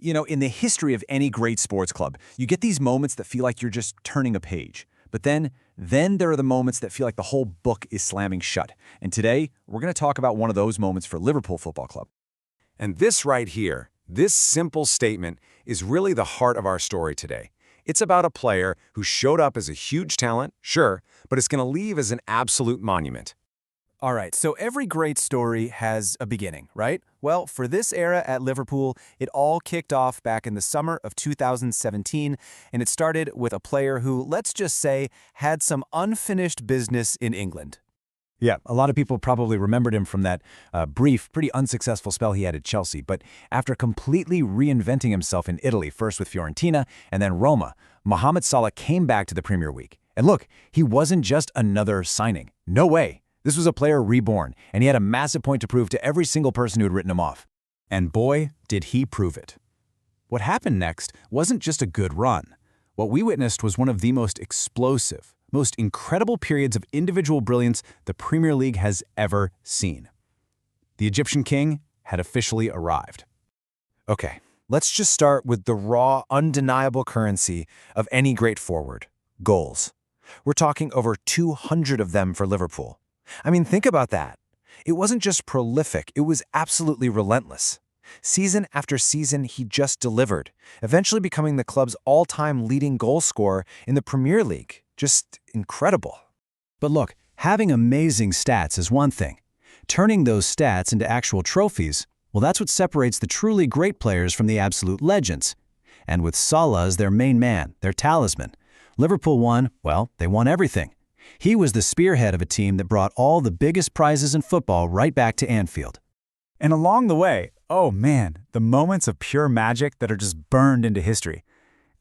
In the history of any great sports club, you get these moments that feel like you're just turning a page. But then there are the moments that feel like the whole book is slamming shut. And today, we're going to talk about one of those moments for Liverpool Football Club. And this right here, this simple statement, is really the heart of our story today. It's about a player who showed up as a huge talent, sure, but it's going to leave as an absolute monument. All right, so every great story has a beginning, right? Well, for this era at Liverpool, it all kicked off back in the summer of 2017, and it started with a player who, let's just say, had some unfinished business in England. Yeah, a lot of people probably remembered him from that brief, pretty unsuccessful spell he had at Chelsea. But after completely reinventing himself in Italy, first with Fiorentina and then Roma, Mohamed Salah came back to the Premier League. And look, he wasn't just another signing. No way. This was a player reborn, and he had a massive point to prove to every single person who had written him off. And boy, did he prove it. What happened next wasn't just a good run. What we witnessed was one of the most explosive, most incredible periods of individual brilliance the Premier League has ever seen. The Egyptian king had officially arrived. Okay, let's just start with the raw, undeniable currency of any great forward: goals. We're talking over 200 of them for Liverpool. I mean, think about that. It wasn't just prolific, it was absolutely relentless. Season after season, he just delivered, eventually becoming the club's all-time leading goal scorer in the Premier League. Just incredible. But look, having amazing stats is one thing. Turning those stats into actual trophies, well, that's what separates the truly great players from the absolute legends. And with Salah as their main man, their talisman, Liverpool won, well, they won everything. He was the spearhead of a team that brought all the biggest prizes in football right back to Anfield. And along the way, oh man, the moments of pure magic that are just burned into history.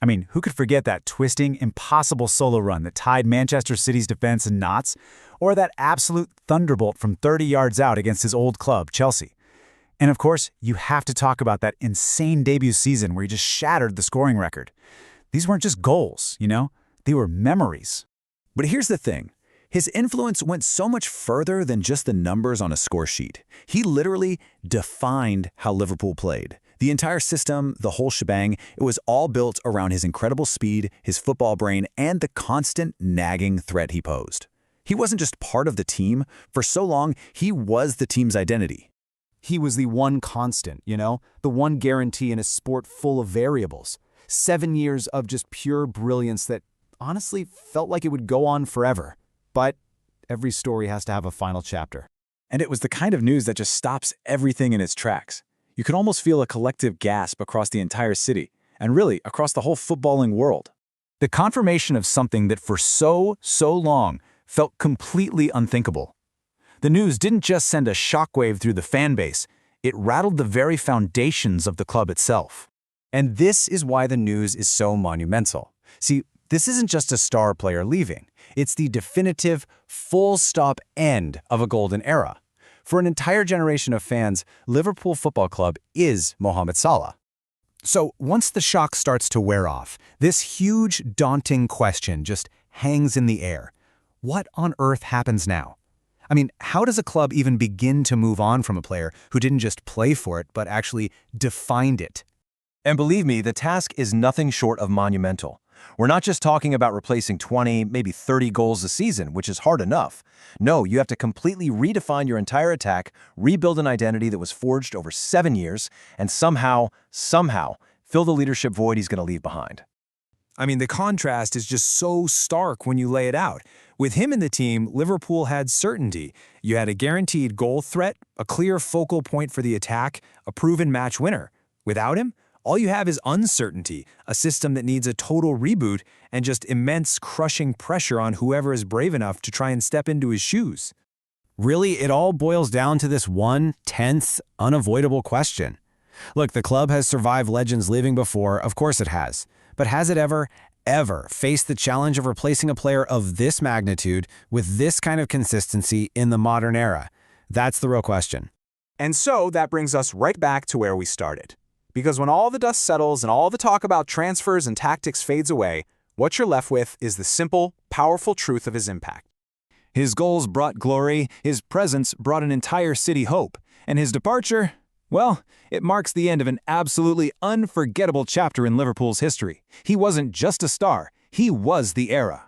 I mean, who could forget that twisting, impossible solo run that tied Manchester City's defense in knots, or that absolute thunderbolt from 30 yards out against his old club, Chelsea? And of course, you have to talk about that insane debut season where he just shattered the scoring record. These weren't just goals, they were memories. But here's the thing. His influence went so much further than just the numbers on a score sheet. He literally defined how Liverpool played. The entire system, the whole shebang, it was all built around his incredible speed, his football brain, and the constant nagging threat he posed. He wasn't just part of the team. For so long, he was the team's identity. He was the one constant, the one guarantee in a sport full of variables. 7 years of just pure brilliance that honestly felt like it would go on forever. But every story has to have a final chapter. And it was the kind of news that just stops everything in its tracks. You could almost feel a collective gasp across the entire city, and really across the whole footballing world. The confirmation of something that for so long felt completely unthinkable. The news didn't just send a shockwave through the fan base, it rattled the very foundations of the club itself. And this is why the news is so monumental. See, this isn't just a star player leaving. It's the definitive, full-stop end of a golden era. For an entire generation of fans, Liverpool Football Club is Mohamed Salah. So once the shock starts to wear off, this huge, daunting question just hangs in the air. What on earth happens now? I mean, how does a club even begin to move on from a player who didn't just play for it, but actually defined it? And believe me, the task is nothing short of monumental. We're not just talking about replacing 20, maybe 30 goals a season, which is hard enough. No, you have to completely redefine your entire attack, rebuild an identity that was forged over 7 years, and somehow fill the leadership void he's going to leave behind. I mean, the contrast is just so stark when you lay it out. With him in the team, Liverpool had certainty. You had a guaranteed goal threat, a clear focal point for the attack, a proven match winner. Without him, all you have is uncertainty, a system that needs a total reboot, and just immense crushing pressure on whoever is brave enough to try and step into his shoes. Really, it all boils down to this one tenth, unavoidable question. Look, the club has survived legends leaving before, of course it has. But has it ever faced the challenge of replacing a player of this magnitude with this kind of consistency in the modern era? That's the real question. And so that brings us right back to where we started. Because when all the dust settles and all the talk about transfers and tactics fades away, what you're left with is the simple, powerful truth of his impact. His goals brought glory, his presence brought an entire city hope, and his departure, Well, it marks the end of an absolutely unforgettable chapter in Liverpool's history. He wasn't just a star, he was the era.